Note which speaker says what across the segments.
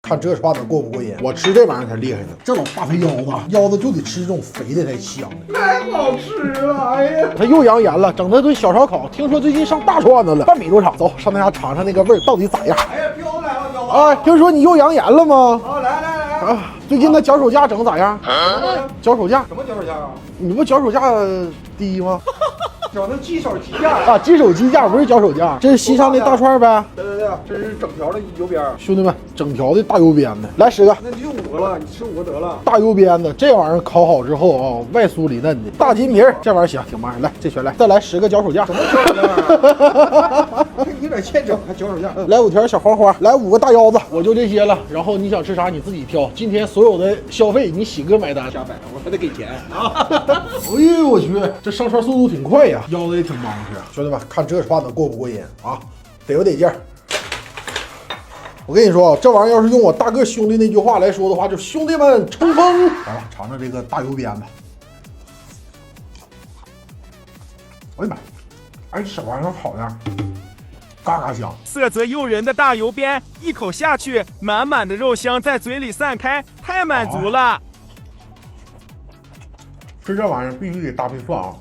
Speaker 1: 看这刷子过不过瘾？我吃这玩意儿才厉害呢。这老大肥腰子，腰子就得吃这种肥的才香，
Speaker 2: 太好吃了！哎呀，
Speaker 1: 他又扬言了，整他顿小烧烤。听说最近上大串子了，半米多长。走，上他家尝尝那个味儿到底咋样？
Speaker 2: 哎呀，彪子来了，彪子！
Speaker 1: 哎，听说你又扬言了吗？
Speaker 2: 好，来
Speaker 1: 啊，最近那脚手架整咋样？脚手架？
Speaker 2: 什么脚手架啊？
Speaker 1: 你不脚手架低吗？
Speaker 2: 整的鸡手鸡架
Speaker 1: 啊，鸡手鸡架不是脚手架，这是西昌的大串呗。
Speaker 2: 对，这是整条的油边。
Speaker 1: 兄弟们，整条的大油鞭子，来10个。
Speaker 2: 那就5个了，你吃5个得了。
Speaker 1: 大油鞭子，这玩意儿烤好之后啊，外酥里嫩的。大金皮儿，这玩意儿行，挺慢。来，这全来，再来10个脚手架。
Speaker 2: 什么脚手架？有点欠整，还脚手架。
Speaker 1: 来5条小黄花，来5个大腰子，我就这些了。然后你想吃啥你自己挑。今天所有的消费你喜哥买单。
Speaker 2: 瞎摆，我还得给钱啊！
Speaker 1: 哎呦我去，这上串速度挺快呀，腰子也挺邦实。兄弟们，看这串子过不过瘾啊？得不得劲儿？我跟你说，这玩意儿要是用我大个兄弟那句话来说的话，就兄弟们冲锋！来吧，尝尝这个大油鞭子。哎呀妈！哎，这玩意儿好呀，嘎嘎香。
Speaker 3: 色泽诱人的大油鞭，一口下去，满满的肉香在嘴里散开，太满足了。
Speaker 1: 吃这玩意儿必须得搭配蒜啊！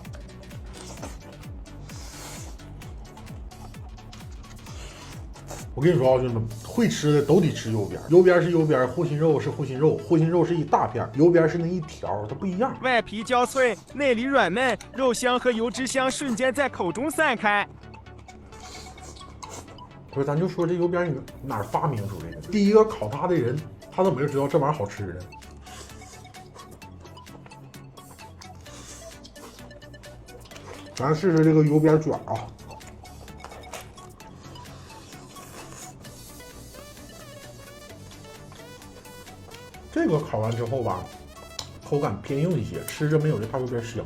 Speaker 1: 我跟你说啊，兄弟们，会吃的都得吃油边，油边是油边，护心肉是护心肉，护心肉是一大片，油边是那一条，它不一样。
Speaker 3: 外皮焦脆，内里软嫩，肉香和油脂香瞬间在口中散开。
Speaker 1: 不是，咱就说这油边你哪儿发明出来的？第一个烤它的人，他怎么就知道这玩意儿好吃呢？咱试试这个油边卷啊！这个烤完之后吧，口感偏硬一些，吃着没有这大油边香。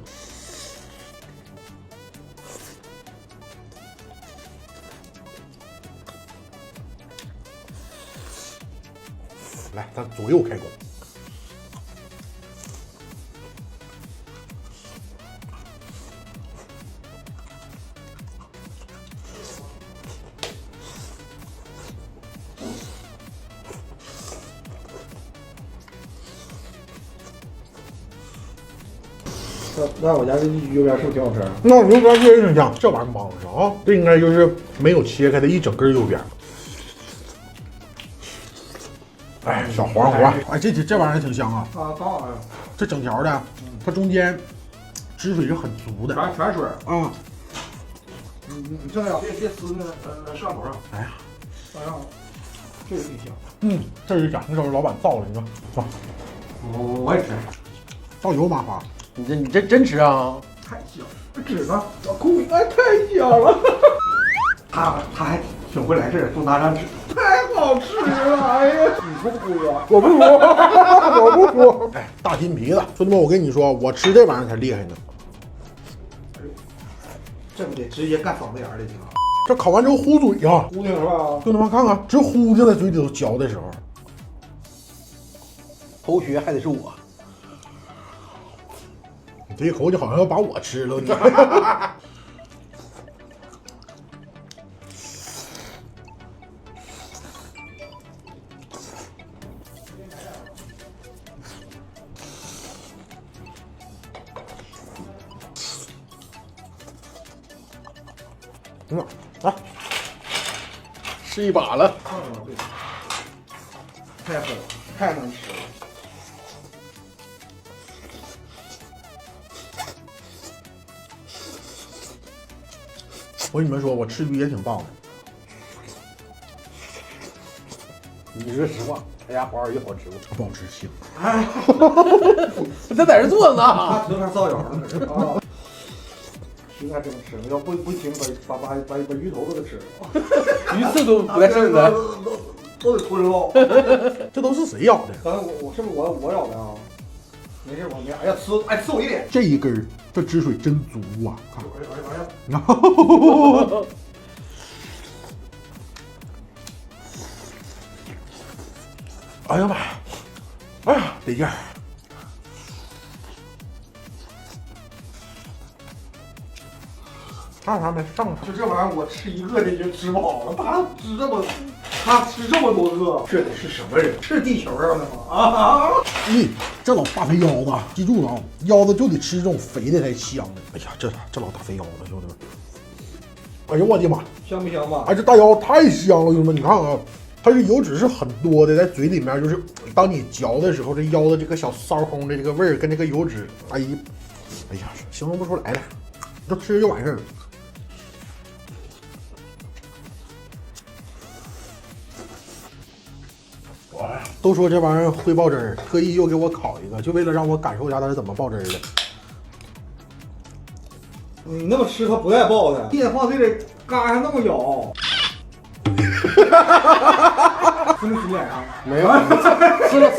Speaker 1: 来，咱左右开弓。
Speaker 2: 那我家这油边是不是挺好吃？
Speaker 1: 那油边确实挺香，这玩意儿邦实啊！这应该就是没有切开的一整根油边。哎，小黄瓜，哎，这玩意儿挺香啊！
Speaker 2: 啊，刚好呀。
Speaker 1: 这整条的，它中间汁水是很足的，
Speaker 2: 全水
Speaker 1: 啊！
Speaker 2: 你这样别撕那摄像头上。
Speaker 1: 哎呀，
Speaker 2: 哎呀，这个挺香。
Speaker 1: 这是咱这老板造的，你说，
Speaker 2: 我也吃。
Speaker 1: 倒油麻花，
Speaker 4: 你这真吃啊？
Speaker 2: 太香，这纸呢？我空哎，太香了。他还挺会来事儿，送大张纸，太好吃了！哎呀，你不哭啊？
Speaker 1: 我不服，我不服。哎，大金皮子，兄弟们，我跟你说，我吃这玩意儿才厉害呢。
Speaker 2: 这不得直接干嗓子眼里去了？
Speaker 1: 这烤完之后糊嘴呀，
Speaker 2: 糊顶是吧？
Speaker 1: 兄弟们看看，直糊进在嘴里头嚼的时候，
Speaker 4: 头学还得是我。
Speaker 1: 你这一口就好像要把我吃了，你。来，
Speaker 4: 吃一把了。
Speaker 2: 太狠了，太能吃了。
Speaker 1: 我跟你们说，我吃鱼也挺棒的。
Speaker 4: 你说实话，他家黄鲢鱼好吃吗？
Speaker 1: 不好吃，腥。
Speaker 4: 他在这坐呢。
Speaker 2: 他有点造谣了，这是啊。鱼还真吃了，要不行把鱼头都给吃了，
Speaker 4: 鱼刺都不带剩的，
Speaker 2: 都得吞喽。
Speaker 1: 这都是谁咬的？
Speaker 2: 刚才我是不是我咬的啊？没事，我没。哎呀，呲我一脸。
Speaker 1: 这一根儿，这汁水真足啊！看，
Speaker 2: 哎呀，
Speaker 1: 哎呀妈呀！哎呀，得劲儿！上啥没上？
Speaker 2: 就这玩意儿，我吃一个这就吃饱了。他吃这么多个，这得是什么人？是地球上的吗？啊！
Speaker 1: 咦，这老大肥腰子，记住了啊，腰子就得吃这种肥的才香呢。哎呀，这老大肥腰子，兄弟们！哎呦我的妈！
Speaker 2: 香不香吧？
Speaker 1: 哎，这大腰太香了，兄弟们！你看啊，它这油脂是很多的，在嘴里面就是当你嚼的时候，这腰的这个小骚烘的这个味儿跟这个油脂，哎呀，形容不出来了，就吃就完事儿了。都说这玩意儿会爆汁儿，特意又给我烤一个，就为了让我感受一下它是怎么爆汁儿的。
Speaker 2: 你那么吃它不带爆的，电放这里嘎还那么咬。吃没吃脸上？
Speaker 4: 没有，吃了。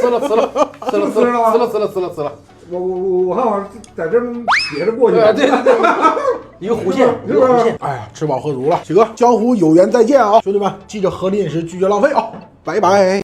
Speaker 2: 我看我在这别着过去。
Speaker 4: 对，一个弧线，一个弧线。
Speaker 1: 哎呀，吃饱喝足了，几个江湖有缘再见啊，兄弟们，记着合理饮食，拒绝浪费啊，拜拜。